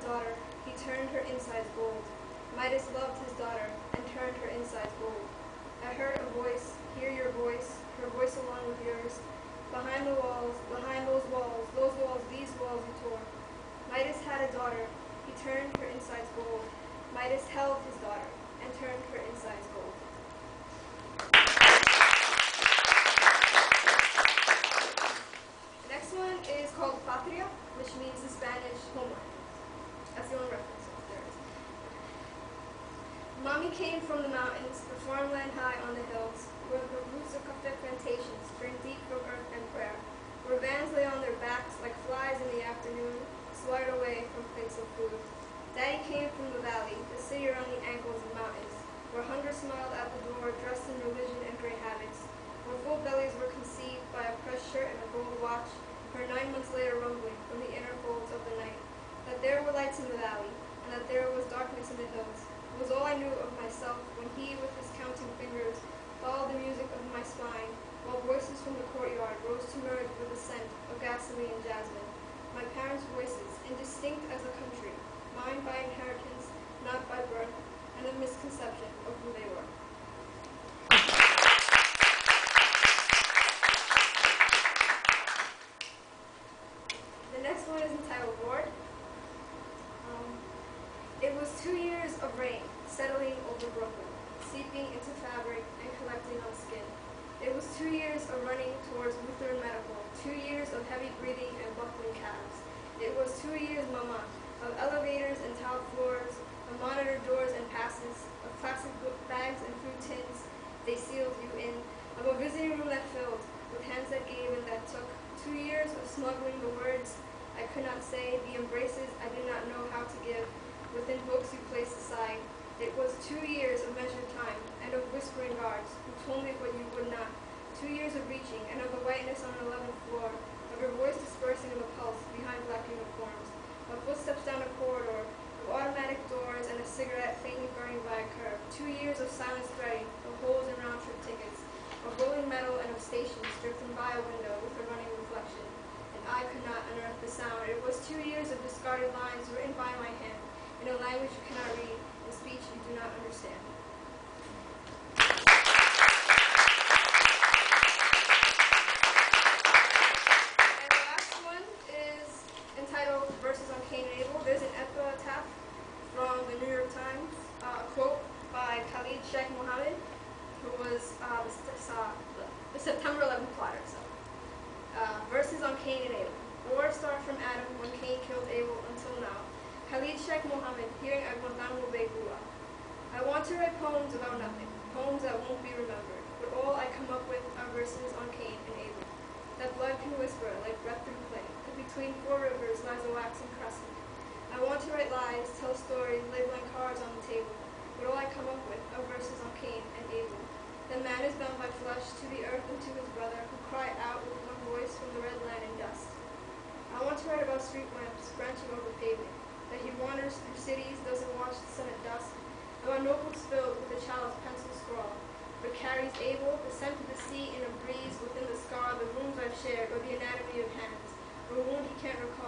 daughter, he turned her insides gold. Midas loved his daughter, and turned her insides gold. I heard a voice, hear your voice, her voice along with yours. Behind the walls, behind those walls, these walls you tore. Midas had a daughter, he turned her insides gold. Midas held his daughter, and turned her insides gold. The next one is called Patria, which means the Spanish homeland. That's the only reference there is. Mommy came from the mountains, the farmland high on the hills, where the roots of coffee plantations spring deep from earth and prayer, where vans lay on their backs like flies in the afternoon, slide away from plates of food. Daddy came from the valley, the city around the ankles of mountains, where hunger smiled at the door, dressed in religion and gray habits, where full bellies were conceived by a pressed shirt and a gold watch, her 9 months later rumbling from the inner folds of the night, that there were lights in the valley, and that there was darkness in the hills, was all I knew of myself when he, with his counting fingers, followed the music of my spine, while voices from the courtyard rose to merge with the scent of gasoline and jasmine. My parents' voices, indistinct as a country, mine by inheritance, not by birth, and a misconception of who they were. The next one is entitled Lord. It was 2 years of rain, settling over Brooklyn, seeping into fabric and collecting on skin. It was 2 years of running towards Lutheran Medical, 2 years of heavy breathing and buckling calves. It was 2 years, Mama, of elevators and tiled floors, of monitored doors and passes, of plastic book bags and food tins they sealed you in, of a visiting room that filled, with hands that gave and that took. 2 years of smuggling the words I could not say, the embraces I did not know how to give, within books you placed aside. It was 2 years of measured time, and of whispering guards, who told me what you would not. 2 years of reaching, and of the whiteness on an 11th floor, of your voice dispersing in the pulse behind black uniforms, of footsteps down a corridor, of automatic doors and a cigarette faintly burning by a curb. 2 years of silence threading, of holes in round-trip tickets, of rolling metal and of stations drifting by a window with a running reflection. And I could not unearth the sound. It was 2 years of discarded lines written by my hand, in a language you cannot read, in speech you do not understand. And the last one is entitled Verses on Cain and Abel. There's an epitaph from the New York Times, a quote by Khalid Sheikh Mohammed, who was the September 11th plotter. Verses on Cain and Abel. War started from Adam when Cain killed Abel until now. Khalid Sheikh Mohammed, hearing Guantanamo Bay grew up. I want to write poems about nothing, poems that won't be remembered, but all I come up with are verses on Cain and Abel. That blood can whisper like breath through clay, that between 4 rivers lies a waxing crescent. I want to write lies, tell stories, lay blank cards on the table, but all I come up with are verses on Cain and Abel. That man is bound by flesh to the earth and to his brother, who cry out with one voice from the red land and dust. I want to write about street lamps branching over pavement, that he wanders through cities, doesn't watch the sun at dusk, about notebooks filled with a child's pencil scrawl, but carries Abel, the scent of the sea in a breeze within the scar of the wounds I've shared, or the anatomy of hands, or a wound he can't recall.